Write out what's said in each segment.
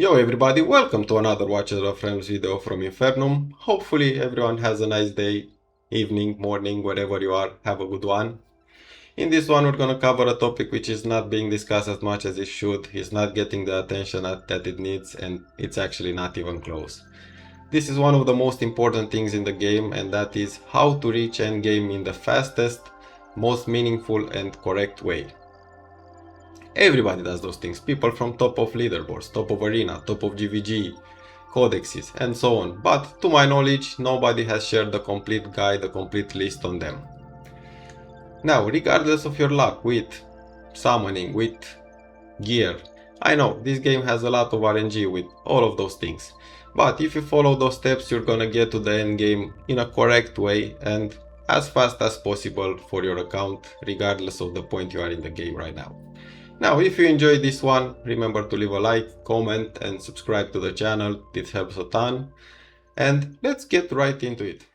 Yo everybody, welcome to another Watches of Realms video from Infernum. Hopefully everyone has a nice day, evening, morning, wherever you are, have a good one. In this one we're gonna cover a topic which is not being discussed as much as it should, it's not getting the attention that it needs, and it's actually not even close. This is one of the most important things in the game, and that is how to reach endgame in the fastest, most meaningful and correct way. Everybody does those things. People from top of leaderboards, top of arena, top of GVG, codexes, and so on. But to my knowledge, nobody has shared the complete guide, the complete list on them. Now, regardless of your luck with summoning, with gear, I know this game has a lot of RNG with all of those things. But if you follow those steps, you're gonna get to the end game in a correct way and as fast as possible for your account, regardless of the point you are in the game right now. Now, if you enjoyed this one, remember to leave a like, comment and subscribe to the channel, it helps a ton. And let's get right into it.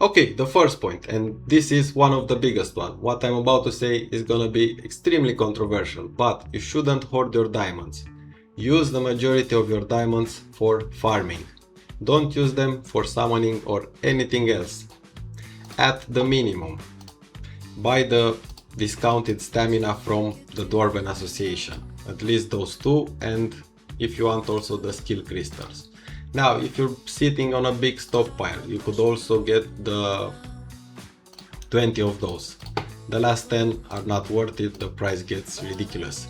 Okay, the first point, and this is one of the biggest one. What I'm about to say is gonna be extremely controversial, but you shouldn't hoard your diamonds. Use the majority of your diamonds for farming. Don't use them for summoning or anything else. At the minimum, buy the discounted stamina from the Dwarven Association. At least those two, and if you want also the skill crystals. Now, if you're sitting on a big stockpile, you could also get the 20 of those. The last 10 are not worth it, the price gets ridiculous.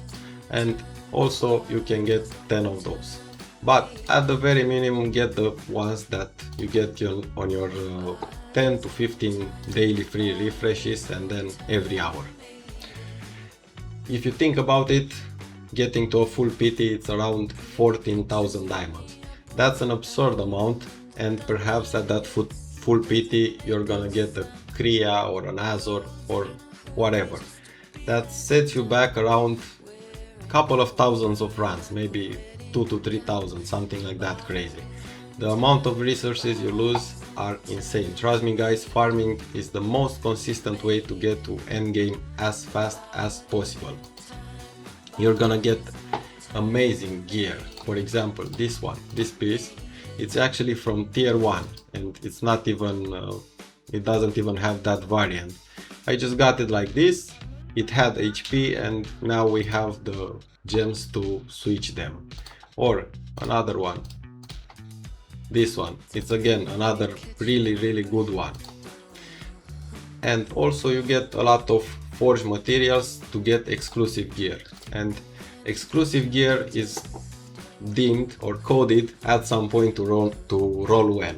And also you can get 10 of those. But at the very minimum, get the ones that you get on your 10 to 15 daily free refreshes, and then every hour. If you think about it, getting to a full PT, it's around 14,000 diamonds. That's an absurd amount, and perhaps at that full PT you're gonna get a Kriya or an Azor or whatever. That sets you back around a couple of thousands of runs, maybe 2 to 3,000, something like that crazy. The amount of resources you lose are insane. Trust me guys, farming is the most consistent way to get to endgame as fast as possible. You're gonna get amazing gear. For example, this piece, it's actually from tier 1 and it's not even, it doesn't even have that variant. I just got it like this, it had HP and now we have the gems to switch them. Or another one, this one, it's again another really good one. And also you get a lot of forged materials to get exclusive gear, and exclusive gear is deemed or coded at some point to roll well.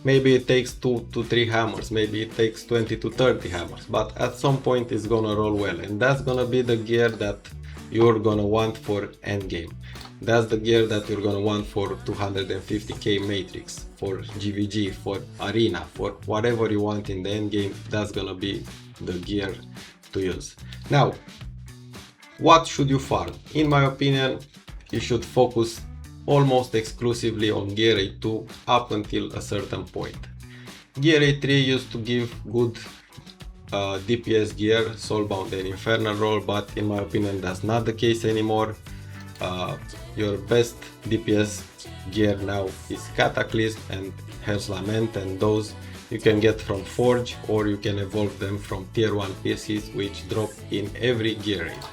Maybe it takes 2 to 3 hammers, maybe it takes 20 to 30 hammers, but at some point it's gonna roll well, and that's gonna be the gear that you're gonna want for endgame. That's the gear that you're gonna want for 250k matrix, for GVG, for arena, for whatever you want in the endgame. That's gonna be the gear to use. Now, what should you farm? In my opinion, you should focus almost exclusively on Gear 2 up until a certain point. Gear 3 used to give good DPS gear, Soulbound and Infernal Roll, but in my opinion that's not the case anymore. Your best DPS gear now is Cataclysm and Hell's Lament, and those you can get from Forge, or you can evolve them from tier 1 pieces which drop in every gear raid.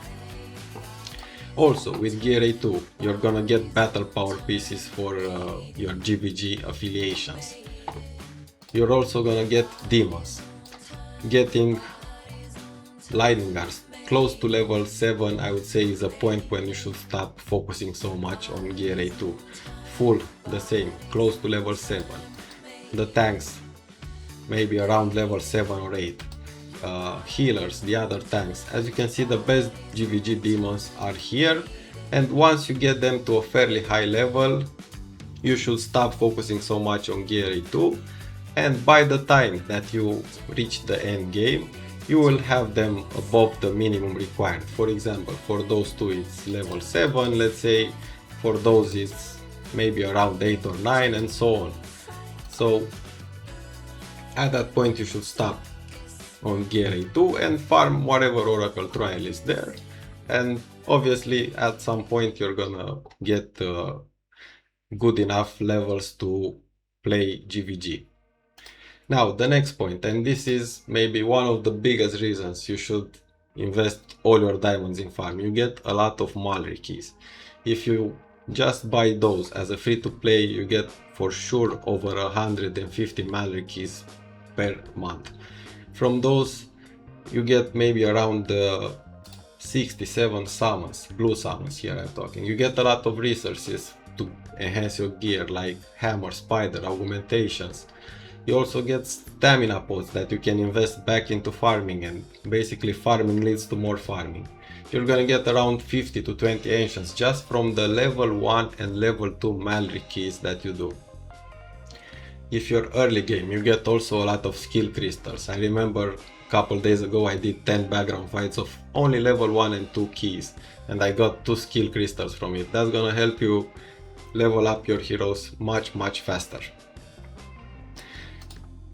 Also, with Gear 2 you're gonna get battle power pieces for your GVG affiliations. You're also gonna get demons. Getting lightning guards close to level 7, I would say, is a point when you should stop focusing so much on Gear 2. Full, the same, close to level 7. The tanks, maybe around level 7 or 8. Healers, the other tanks. As you can see, the best GVG demons are here, and once you get them to a fairly high level, you should stop focusing so much on Gear 2, and by the time that you reach the end game, you will have them above the minimum required. For example, for those two it's level 7, let's say, for those it's maybe around 8 or 9, and so on. So at that point you should stop on Gear A2 and farm whatever Oracle Trial is there. And obviously at some point you're gonna get good enough levels to play GVG. Now the next point, and this is maybe one of the biggest reasons you should invest all your diamonds in farm. You get a lot of Mallory keys. If you just buy those as a free-to-play, you get for sure over 150 Mallory keys per month. From those you get maybe around 67 summons, blue summons here I'm talking. You get a lot of resources to enhance your gear like hammer, spider, augmentations. You also get stamina pots that you can invest back into farming, and basically farming leads to more farming. You're gonna get around 50 to 20 ancients just from the level 1 and level 2 Mallory keys that you do. If you're early game, you get also a lot of skill crystals. I remember a couple days ago I did 10 background fights of only level 1 and 2 keys, and I got 2 skill crystals from it. That's gonna help you level up your heroes much faster.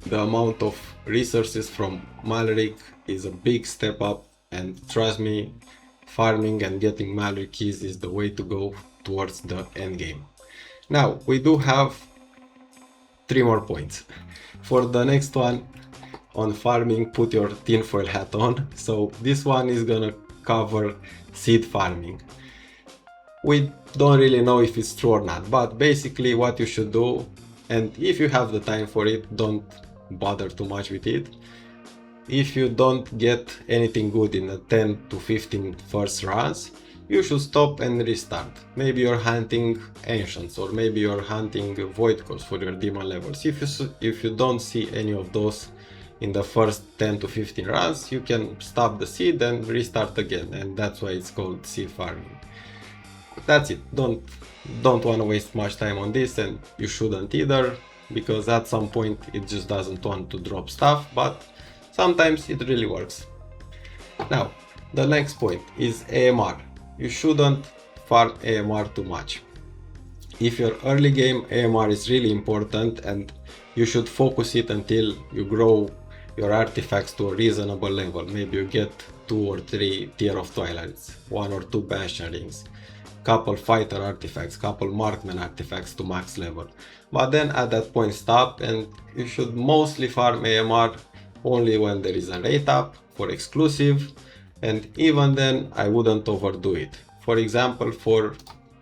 The amount of resources from Mallory is a big step up, and trust me, farming and getting Mallory keys is the way to go towards the end game. Now we do have 3 more points. For the next one on farming, put your tinfoil hat on. So this one is gonna cover seed farming. We don't really know if it's true or not, but basically what you should do, and if you have the time for it, don't bother too much with it. If you don't get anything good in the 10 to 15 first runs, you should stop and restart. Maybe you're hunting ancients, or maybe you're hunting void cores for your demon levels. If you don't see any of those in the first 10 to 15 runs, you can stop the seed and restart again, and that's why it's called seed farming. That's it. Don't want to waste much time on this, and you shouldn't either, because at some point it just doesn't want to drop stuff, but sometimes it really works. Now the next point is AMR. You shouldn't farm AMR too much. If you're early game, AMR is really important, and you should focus it until you grow your artifacts to a reasonable level. Maybe you get 2 or 3 Tear of Twilights, 1 or 2 Bastion rings, couple fighter artifacts, couple marksman artifacts to max level. But then at that point stop, and you should mostly farm AMR only when there is a rate up for exclusive, and even then I wouldn't overdo it. For example, for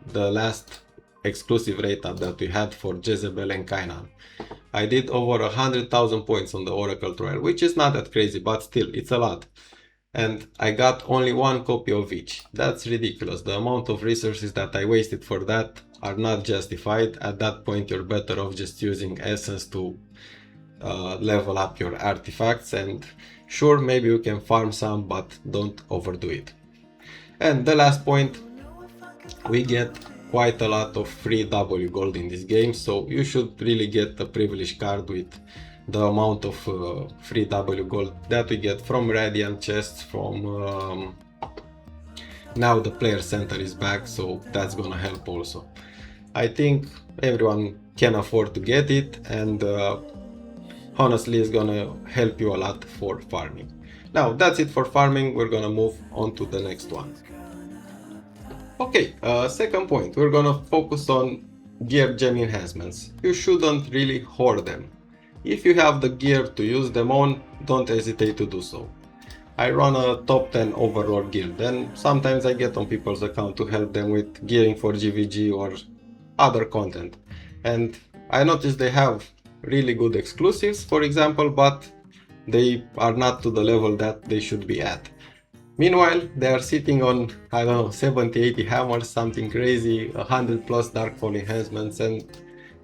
the last exclusive rate up that we had for Jezebel and Kainan, I did over 100,000 points on the Oracle Trial, which is not that crazy, but still it's a lot. And I got only 1 copy of each. That's ridiculous. The amount of resources that I wasted for that are not justified. At that point you're better off just using essence to level up your artifacts, and sure, maybe you can farm some, but don't overdo it. And the last point, we get quite a lot of free W gold in this game, so you should really get a privilege card with the amount of free W gold that we get from Radiant chests, from now the player center is back, so that's gonna help also. I think everyone can afford to get it, and honestly it's gonna help you a lot for farming. Now that's it for farming. We're gonna move on to the next one. Okay, second point, we're gonna focus on gear gem enhancements. You shouldn't really hoard them. If you have the gear to use them on, don't hesitate to do so. I run a top 10 overlord guild, and sometimes I get on people's account to help them with gearing for GVG or other content. And I noticed they have really good exclusives, for example, but they are not to the level that they should be at. Meanwhile, they are sitting on, I don't know, 70-80 hammers, something crazy, 100 plus Darkfall enhancements, and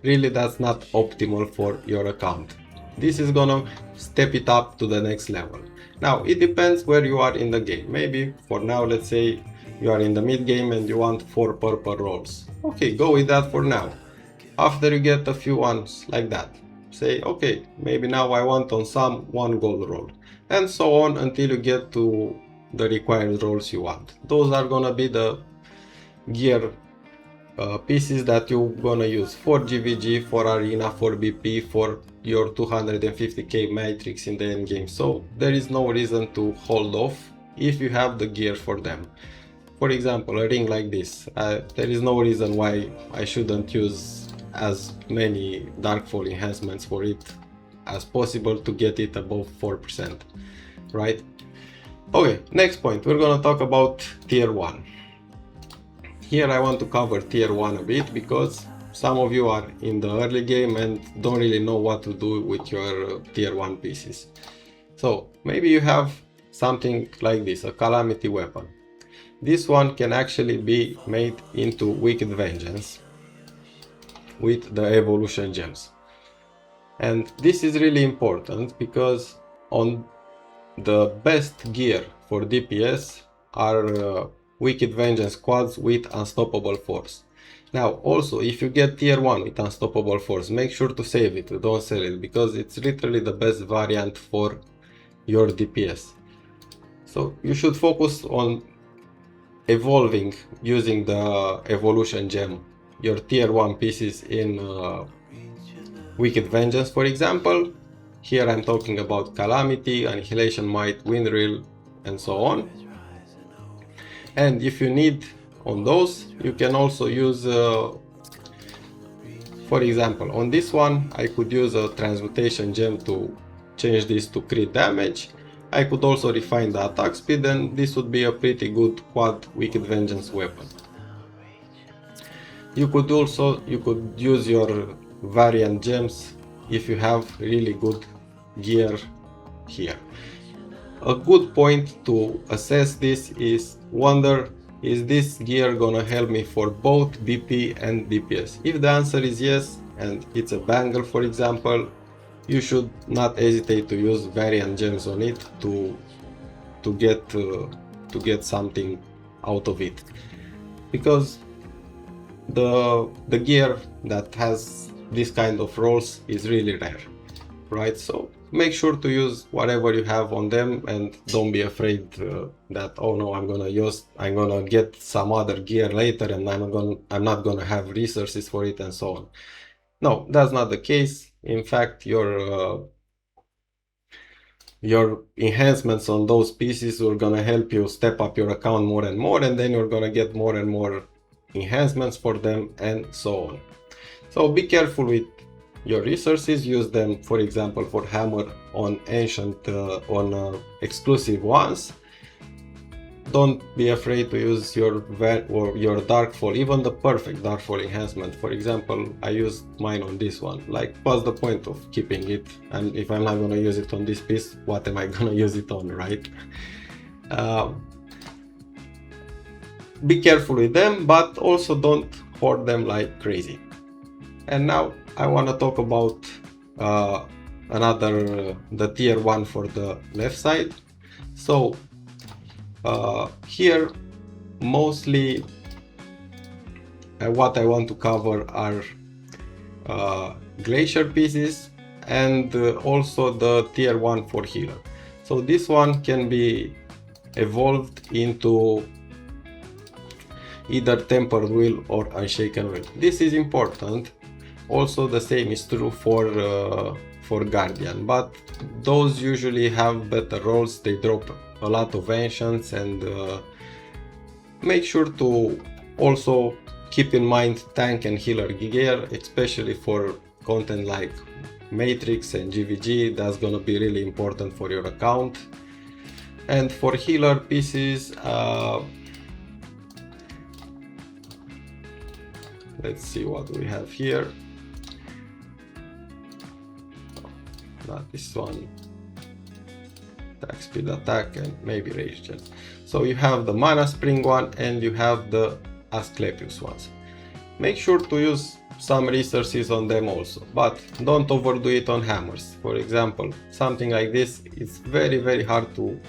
really that's not optimal for your account. This is gonna step it up to the next level. Now it depends where you are in the game. Maybe for now, let's say you are in the mid game and you want 4 purple rolls. Okay, go with that for now. After you get a few ones like that, say okay, maybe now I want on some 1 gold roll, and so on until you get to the required rolls you want. Those are gonna be the gear pieces that you're gonna use for GVG, for Arena, for BP, for your 250k matrix in the end game. So there is no reason to hold off if you have the gear for them. For example, a ring like this, there is no reason why I shouldn't use as many Darkfall enhancements for it as possible to get it above 4%, right? Okay, next point, we're gonna talk about tier 1. Here I want to cover tier 1 a bit because some of you are in the early game and don't really know what to do with your tier 1 pieces. So maybe you have something like this, a Calamity weapon. This one can actually be made into Wicked Vengeance with the evolution gems. And this is really important because on the best gear for DPS are Wicked Vengeance quads with Unstoppable Force. Now also, if you get tier 1 with Unstoppable Force, make sure to save it, don't sell it, because it's literally the best variant for your DPS. So you should focus on evolving using the evolution gem your tier 1 pieces in Wicked Vengeance, for example. Here I'm talking about Calamity, Annihilation Might, Windrill, and so on. And if you need on those, you can also use, for example, on this one, I could use a Transmutation Gem to change this to crit damage. I could also refine the attack speed, and this would be a pretty good quad Wicked Vengeance weapon. You could use your variant gems if you have really good gear here. A good point to assess this is wonder, is this gear gonna help me for both BP and DPS? If the answer is yes, and it's a banger for example, you should not hesitate to use variant gems on it to get something out of it, because the gear that has this kind of roles is really rare, right? So make sure to use whatever you have on them and don't be afraid that, oh no, I'm gonna get some other gear later and I'm not gonna have resources for it and so on. No, that's not the case. In fact, your enhancements on those pieces are gonna help you step up your account more and more, and then you're gonna get more and more enhancements for them and so on. So be careful with your resources, use them for example for hammer on ancient exclusive ones. Don't be afraid to use your Darkfall, even the perfect Darkfall enhancement. For example, I used mine on this one. Like, what's the point of keeping it? And if I'm not gonna use it on this piece, what am I gonna use it on, right? Be careful with them, but also don't hoard them like crazy. And now I want to talk about the tier 1 for the left side. So here mostly what I want to cover are glacier pieces and also the tier 1 for healer. So this one can be evolved into either Tempered Will or Unshaken Will. This is important. Also the same is true for Guardian, but those usually have better rolls. They drop a lot of ancients, and make sure to also keep in mind tank and healer gear, especially for content like Matrix and GVG. That's gonna be really important for your account. And for healer pieces, let's see what we have here. Not this one. Attack speed, attack, and maybe rage gen. So you have the Mana Spring one and you have the Asclepius ones. Make sure to use some resources on them also, but don't overdo it on hammers. For example, something like this is very hard to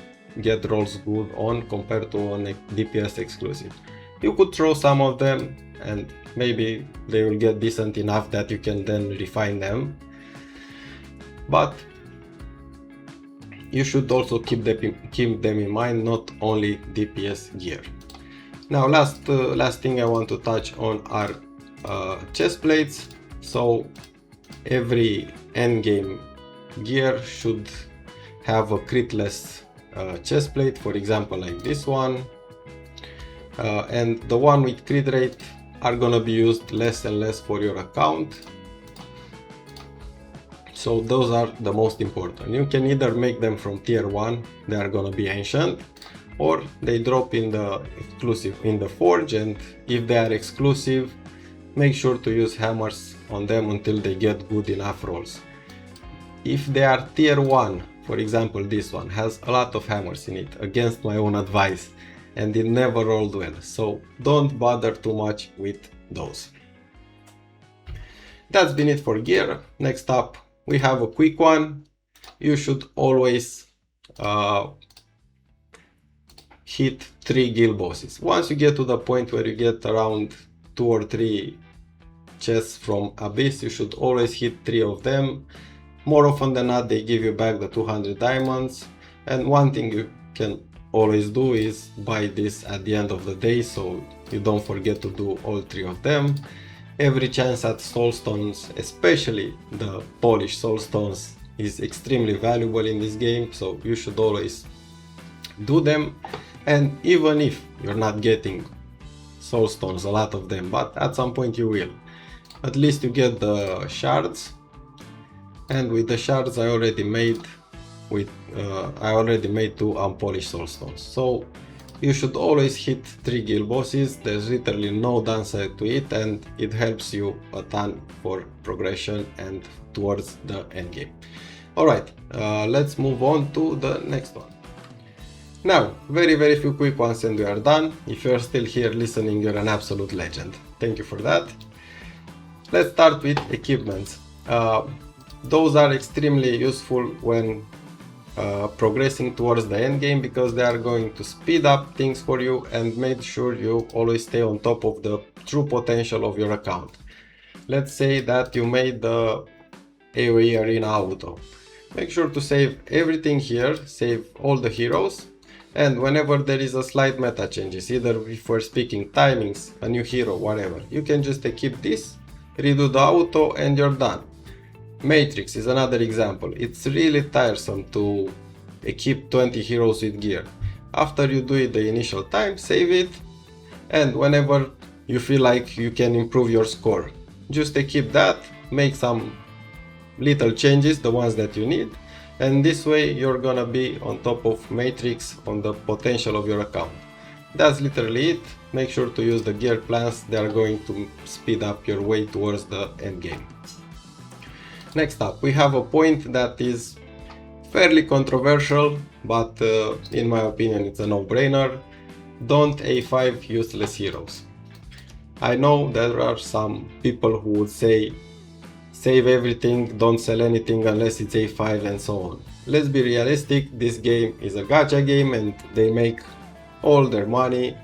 get rolls good on compared to on a DPS exclusive. You could throw some of them and maybe they will get decent enough that you can then refine them, but you should also keep them in mind, not only DPS gear. Now last thing I want to touch on are chest plates. So every endgame gear should have a critless chest plate, for example like this one, and the one with crit rate are gonna be used less and less for your account. So those are the most important. You can either make them from tier 1, they are gonna be ancient, or they drop in the exclusive in the forge, and if they are exclusive, make sure to use hammers on them until they get good enough rolls. If they are tier 1, for example this one has a lot of hammers in it, against my own advice, and it never rolled well, so don't bother too much with those. That's been it for gear. Next up we have a quick one. You should always hit 3 guild bosses. Once you get to the point where you get around 2 or 3 chests from Abyss, you should always hit 3 of them. More often than not they give you back the 200 diamonds, and one thing you can always do is buy this at the end of the day so you don't forget to do all 3 of them. Every chance at soulstones, especially the polished soulstones, is extremely valuable in this game, so you should always do them. And even if you're not getting soulstones, a lot of them, but at some point you will, at least you get the shards. And with the shards I already made 2 unpolished soulstones. So you should always hit 3 guild bosses. There's literally no downside to it, and it helps you a ton for progression and towards the end game. Alright, let's move on to the next one. Now, very few quick ones and we are done. If you're still here listening, you're an absolute legend. Thank you for that. Let's start with equipments. Those are extremely useful when progressing towards the end game, because they are going to speed up things for you and make sure you always stay on top of the true potential of your account. Let's say that you made the AoE Arena Auto. Make sure to save everything here, save all the heroes, and whenever there is a slight meta changes, either if we're speaking timings, a new hero, whatever, you can just equip this, redo the auto, and you're done. Matrix is another example. It's really tiresome to equip 20 heroes with gear. After you do it the initial time, save it, and whenever you feel like you can improve your score, just equip that, make some little changes, the ones that you need, and this way you're gonna be on top of Matrix, on the potential of your account. That's literally it. Make sure to use the gear plans, they are going to speed up your way towards the end game. Next up, we have a point that is fairly controversial, but in my opinion it's a no-brainer. Don't A5 useless heroes. I know there are some people who would say save everything, don't sell anything unless it's A5 and so on. Let's be realistic, this game is a gacha game and they make all their money,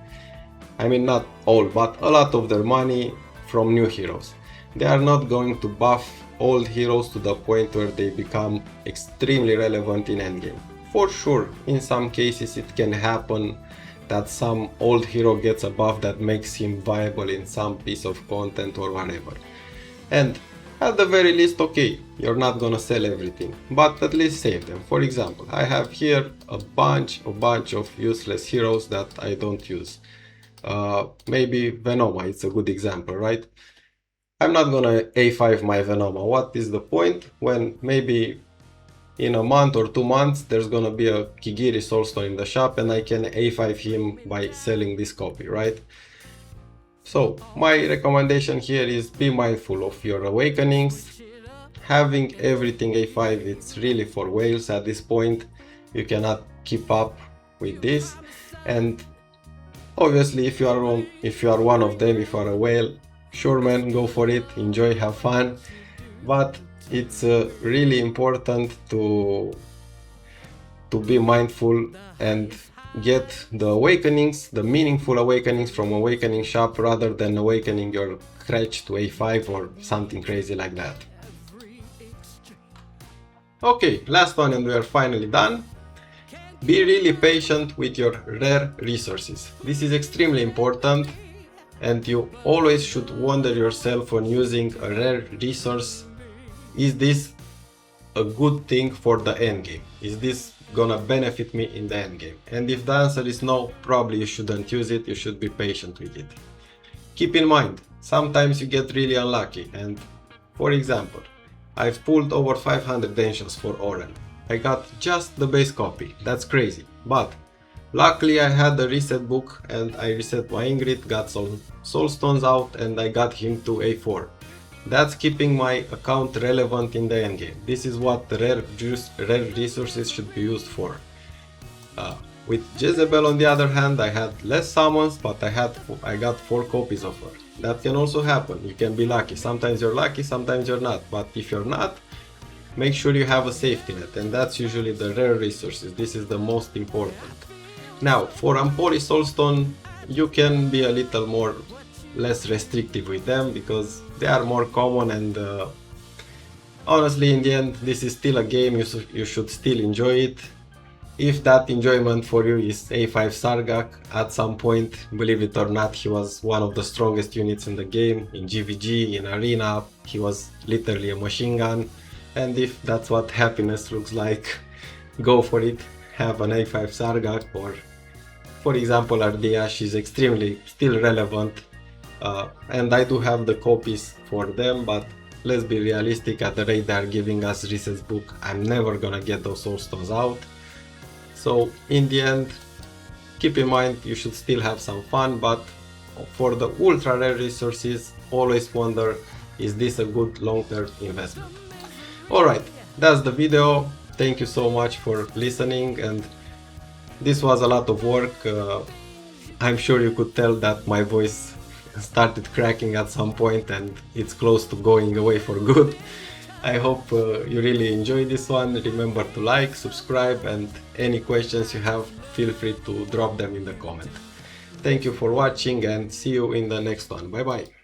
I mean not all, but a lot of their money from new heroes. They are not going to buff old heroes to the point where they become extremely relevant in endgame. For sure, in some cases it can happen that some old hero gets a buff that makes him viable in some piece of content or whatever. And at the very least, okay, you're not gonna sell everything, but at least save them. For example, I have here a bunch of useless heroes that I don't use. Maybe Venoma, it's a good example, right? I'm not gonna A5 my Venoma. What is the point when maybe in a month or 2 months there's gonna be a Kigiri Soulstone in the shop and I can A5 him by selling this copy, right? So my recommendation here is be mindful of your awakenings. Having everything A5, it's really for whales at this point. You cannot keep up with this, and obviously if you are one of them, if you are a whale, sure man, go for it, enjoy, have fun, but it's really important to be mindful and get the awakenings, the meaningful awakenings from Awakening Shop rather than awakening your Cretch to A5 or something crazy like that. Okay, last one and we are finally done. Be really patient with your rare resources. This is extremely important, and you always should wonder yourself when using a rare resource, is this a good thing for the endgame? Is this gonna benefit me in the endgame? And if the answer is no, probably you shouldn't use it, you should be patient with it. Keep in mind, sometimes you get really unlucky, and for example, I've pulled over 500 Ancients for Oren. I got just the base copy, that's crazy, but luckily I had the reset book and I reset my Ingrid, got some soulstones out, and I got him to A4. That's keeping my account relevant in the endgame. This is what the rare resources should be used for. With Jezebel on the other hand, I had less summons, but I got 4 copies of her. That can also happen, you can be lucky. Sometimes you're lucky, sometimes you're not, but if you're not, make sure you have a safety net, and that's usually the rare resources. This is the most important. Now, for Ampori Soulstone, you can be a little less restrictive with them because they are more common, and honestly, in the end, this is still a game, you should still enjoy it. If that enjoyment for you is A5 Sargak, at some point, believe it or not, he was one of the strongest units in the game. In GVG, in Arena, he was literally a machine gun. And if that's what happiness looks like, go for it. Have an A5 Sargak, or for example Ardea, she's extremely still relevant. And I do have the copies for them, but let's be realistic, at the rate they are giving us Resets book, I'm never gonna get those soulstones out. So in the end, keep in mind you should still have some fun, but for the ultra rare resources, always wonder, is this a good long-term investment? Alright, that's the video. Thank you so much for listening, and this was a lot of work. I'm sure you could tell that my voice started cracking at some point and it's close to going away for good. I hope you really enjoyed this one. Remember to like, subscribe, and any questions you have, feel free to drop them in the comment. Thank you for watching and see you in the next one. Bye bye.